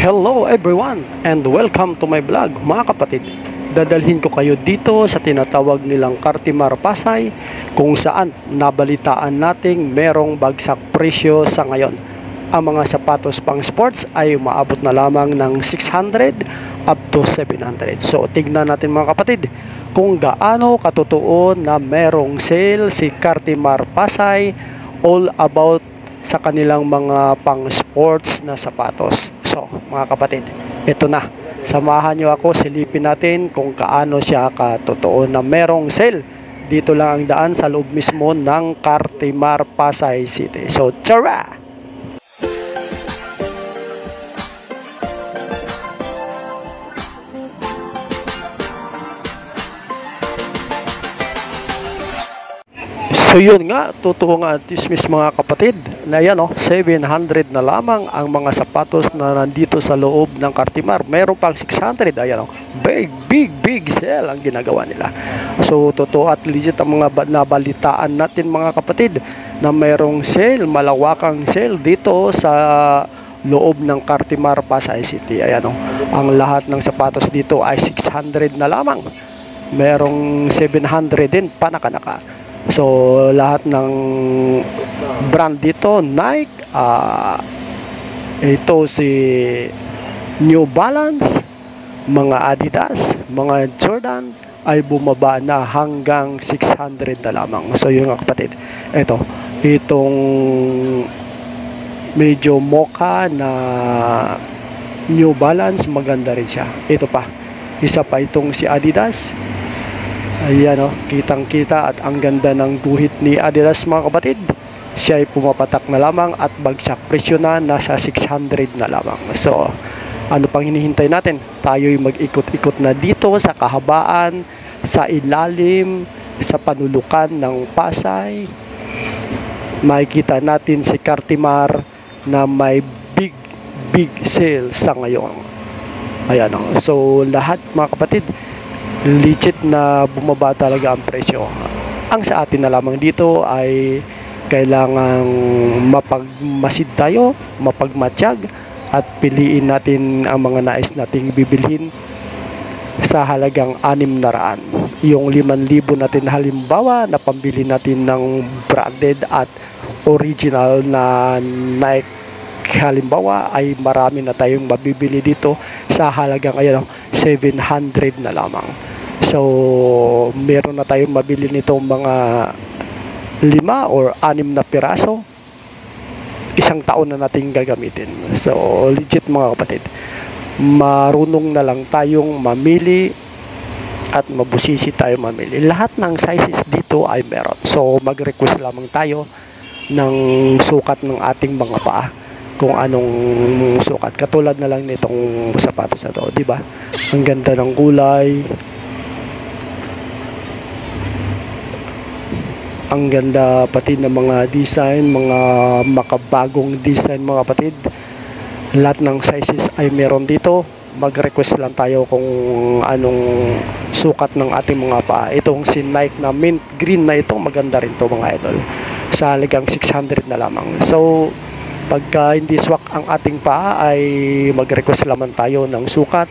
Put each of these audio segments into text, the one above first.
Hello everyone and welcome to my vlog mga kapatid. Dadalhin ko kayo dito sa tinatawag nilang Cartimar Pasay kung saan nabalitaan nating merong bagsak presyo sa ngayon. Ang mga sapatos pang sports ay umaabot na lamang ng 600 up to 700. So tignan natin mga kapatid kung gaano katotoo na merong sale si Cartimar Pasay all about sa kanilang mga pang sports na sapatos. So mga kapatid, ito na, samahan nyo ako, silipin natin kung kaano siya katotoo na merong sale. Dito lang ang daan sa loob mismo ng Cartimar Pasay City. So tara! So yun nga, totoo nga dismiss mga kapatid na yan 700 na lamang ang mga sapatos na nandito sa loob ng Cartimar. Meron pang 600, ayan big sale ang ginagawa nila. So totoo at legit ang mga nabalitaan natin mga kapatid na merong sale, malawakang sale dito sa loob ng Cartimar Pasay City. Ayan ang lahat ng sapatos dito ay 600 na lamang. Merong 700 din panakanaka. So lahat ng brand dito, Nike, ito si New Balance, mga Adidas, mga Jordan ay bumaba na hanggang 600 na lamang. So yun nga kapatid, itong medyo mocha na New Balance, maganda rin siya. Ito pa, isa pa itong si Adidas. Ayan kitang kita at ang ganda ng guhit ni Adidas mga kapatid. Siya ay pumapatak na lamang at bagsak presyo na nasa 600 na lamang. So ano pang hinihintay natin? Tayo'y mag-ikot-ikot na dito sa kahabaan, sa ilalim, sa panulukan ng Pasay. Makikita natin si Cartimar na may big sale sa ngayon. Ayan so lahat mga kapatid, legit na bumaba talaga ang presyo. Ang sa atin na lamang dito ay kailangang mapagmasid tayo, mapagmatsyag at piliin natin ang mga nais nating bibilhin sa halagang 600. Yung 5,000 natin halimbawa na pambili natin ng branded at original na Nike halimbawa ay marami na tayong mabibili dito sa halagang 700 na lamang. So meron na tayong mabili nitong mga 5 or 6 na piraso. Isang taon na nating gagamitin. So legit mga kapatid, marunong na lang tayong mamili at mabusisi tayo mamili. Lahat ng sizes dito ay meron. So mag-request lamang tayo ng sukat ng ating mga paa, kung anong sukat. Katulad na lang nitong sapatos na to, di ba? Ang ganda ng kulay. Ang ganda pati ng mga design, mga makabagong design mga kapatid. Lahat ng sizes ay meron dito. Mag-request lang tayo kung anong sukat ng ating mga paa. Itong si Nike na mint green na ito, maganda rin to mga idol. Sa halagang 600 na lamang. So pagka hindi swak ang ating paa ay mag-request lamang tayo ng sukat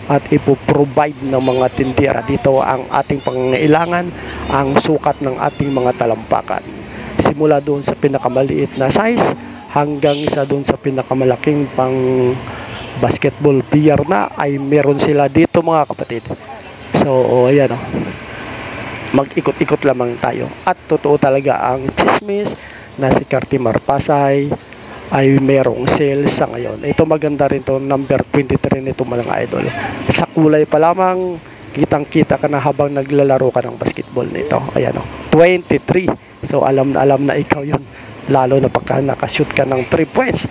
at ipoprovide ng mga tindera dito ang ating pangangailangan, ang sukat ng ating mga talampakan. Simula doon sa pinakamaliit na size hanggang sa doon sa pinakamalaking pang basketball player na ay meron sila dito mga kapatid. So ayan mag-ikot-ikot lamang tayo. At totoo talaga ang chismis na si Cartimar Pasay ay merong sale sa ngayon. Ito maganda rin to, number 23 nito mga idol. Sa kulay pa lamang, kitang-kita ka na habang naglalaro ka ng basketball nito. Ayan 23. So alam na ikaw yun. Lalo na pagka nakashoot ka ng 3 points.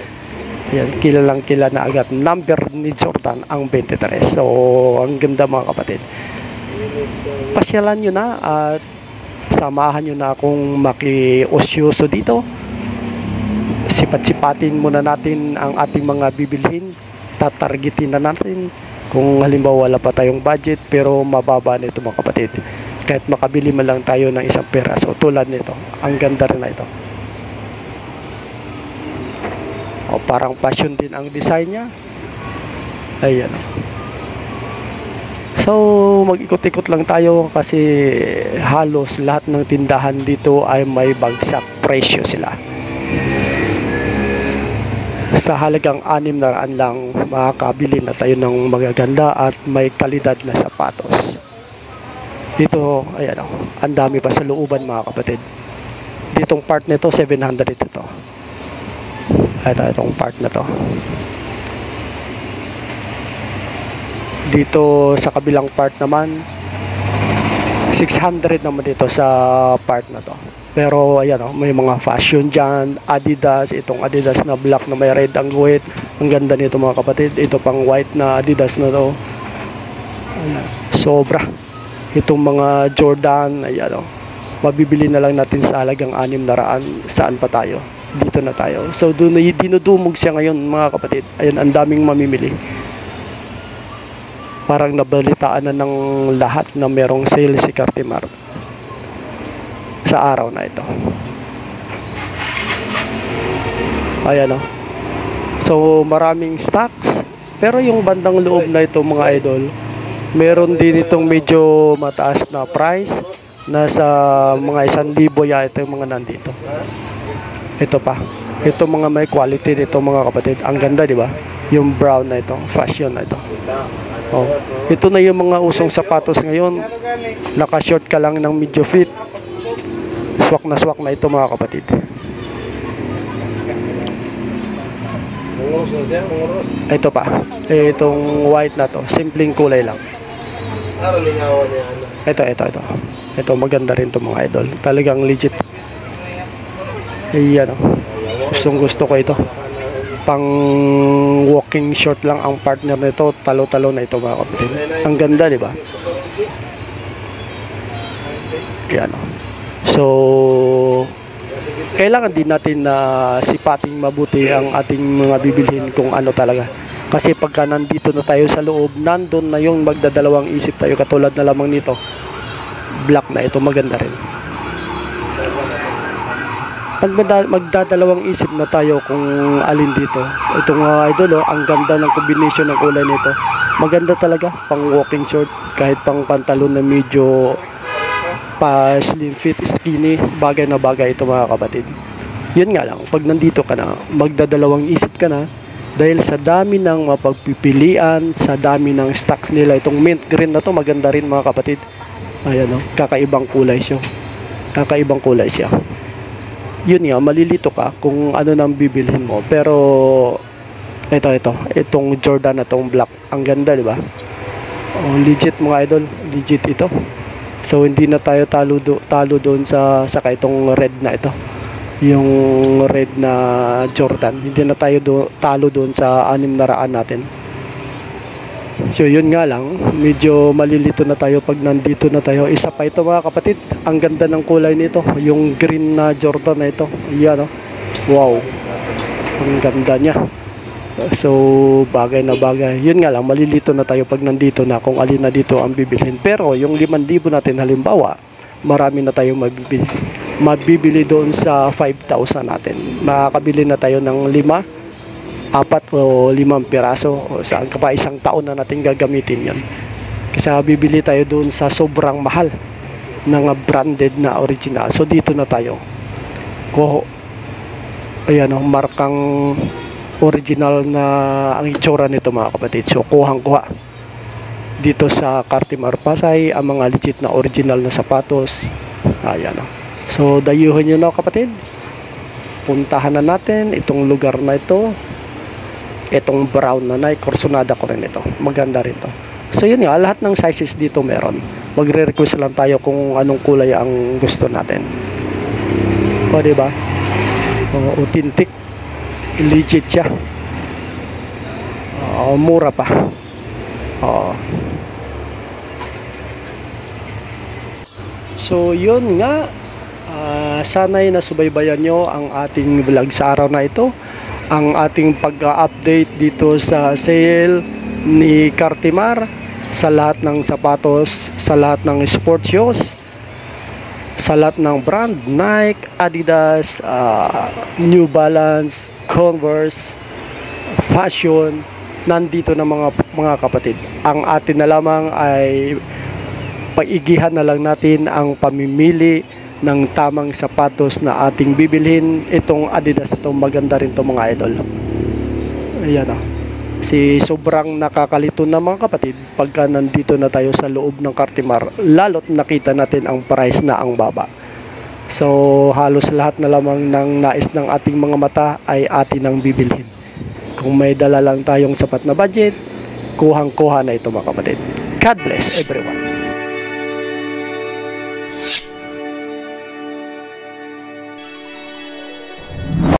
Ayan, kilalang na agad. Number ni Jordan ang 23. So ang ganda mga kapatid. Pasyalan nyo na at samahan nyo na akong makiosyoso dito. Sipat-sipatin muna natin ang ating mga bibilhin. Tatargetin na natin kung halimbawa wala pa tayong budget pero mababa nito mga kapatid. Kahit makabili man lang tayo ng isang peraso tulad nito. Ang ganda rin na ito. Parang passion din ang design niya. Ayan. So, mag-ikot-ikot lang tayo kasi halos lahat ng tindahan dito ay may bagsak presyo sila. Sa halagang 600 lang, makakabili na tayo ng magaganda at may kalidad na sapatos. Dito, ayan o, ang dami pa sa looban mga kapatid. Ditong part nito, 700 ito. Itong part na to. Dito sa kabilang part naman 600 naman dito sa part na to. Pero ayan oh, may mga fashion dyan, Adidas, itong Adidas na black na may red ang guhit. Ang ganda nito mga kapatid. Ito pang white na Adidas na to. Ayan. Sobra. Itong mga Jordan, ayan oh, mabibili na lang natin sa halagang 600. Saan pa tayo? Dito na tayo. So dinudumog siya ngayon mga kapatid. Ayan, ang daming mamimili. Parang nabalitaan na ng lahat na merong sale si Cartimar sa araw na ito. Ayan o. So maraming stocks. Pero yung bandang loob na ito mga idol, meron din itong medyo mataas na price. Nasa mga 1,000 yata yung mga nandito. Ito pa. Ito mga may quality nito mga kapatid. Ang ganda, di ba? Yung brown na ito, fashion na ito. Oh, ito na yung mga usong sapatos ngayon. Naka-short ka lang ng medyo fit. Swak na ito mga kapatid. Ito pa. Itong white na to. Simpleng kulay lang. Ito. Ito maganda rin to mga idol. Talagang legit. Ayan oh. Gusto ko ito. Pang walking short lang ang partner nito, talo-talo na ito mga kapatid. Ang ganda, di ba? Yan. So kailangan din natin na sipating mabuti ang ating mga bibilhin kung ano talaga. Kasi pagka nandito na tayo sa loob, nandun na yung magdadalawang isip tayo, katulad na lamang nito. Black na ito, maganda rin. Magdadalawang isip na tayo kung alin dito. Ito mga idol, ang ganda ng combination ng kulay nito. Maganda talaga, pang walking short, kahit pang pantalon na medyo pa slim fit, skinny, bagay na bagay ito mga kapatid. Yun nga lang, pag nandito ka na, magdadalawang isip ka na dahil sa dami ng mapagpipilian, sa dami ng stocks nila. Itong mint green na to, maganda rin mga kapatid. Ayan o, kakaibang kulay siya. Yun nga, malilito ka kung ano nang bibilhin mo. Pero itong Jordan na tong black, ang ganda, di ba? Oh, legit mga idol, legit ito. So hindi na tayo talo doon sa itong red na ito. Yung red na Jordan, hindi na tayo talo doon sa 600 natin. So yun nga lang, medyo malilito na tayo pag nandito na tayo. Isa pa ito mga kapatid, ang ganda ng kulay nito, yung green na Jordan na ito. Ayan oh. Wow, ang ganda niya. So bagay na bagay. Yun nga lang, malilito na tayo pag nandito na kung alin na dito ang bibilhin. Pero yung 5,000 natin halimbawa, marami na tayong mabibili doon sa 5,000 natin. Makakabili na tayo ng 4 o 5 piraso, o saan ka pa, isang taon na natin gagamitin yon. Kasi bibili tayo doon sa sobrang mahal ng branded na original. So dito na tayo. Ayan o, markang original na ang itsura nito mga kapatid. So kuha dito sa Cartimar Pasay ang mga legit na original na sapatos. Ayan o. So dayuhan nyo na kapatid. Puntahan na natin itong lugar na ito. Itong brown na Corsonada ko rin ito. Maganda rin to. So yun nga, lahat ng sizes dito meron. Magre-request lang tayo kung anong kulay ang gusto natin. O diba? Authentic. Legit siya. Mura pa. So yun nga. Sana'y nasubaybayan nyo ang ating vlog sa araw na ito. Ang ating pag-update dito sa sale ni Cartimar sa lahat ng sapatos, sa lahat ng sports shoes, sa lahat ng brand, Nike, Adidas, New Balance, Converse, fashion. nandito na mga kapatid. Ang atin na lamang ay paigihan na lang natin ang pamimili ng tamang sapatos na ating bibilhin. Itong Adidas ito, maganda rin ito mga idol. Ayan o. Sobrang nakakalito na mga kapatid pagka nandito na tayo sa loob ng Cartimar, lalo't nakita natin ang price na ang baba. So halos lahat na lamang ng nais ng ating mga mata ay atin ang bibilhin. Kung may dala lang tayong sapat na budget, kuhang-kuha na ito mga kapatid. God bless everyone.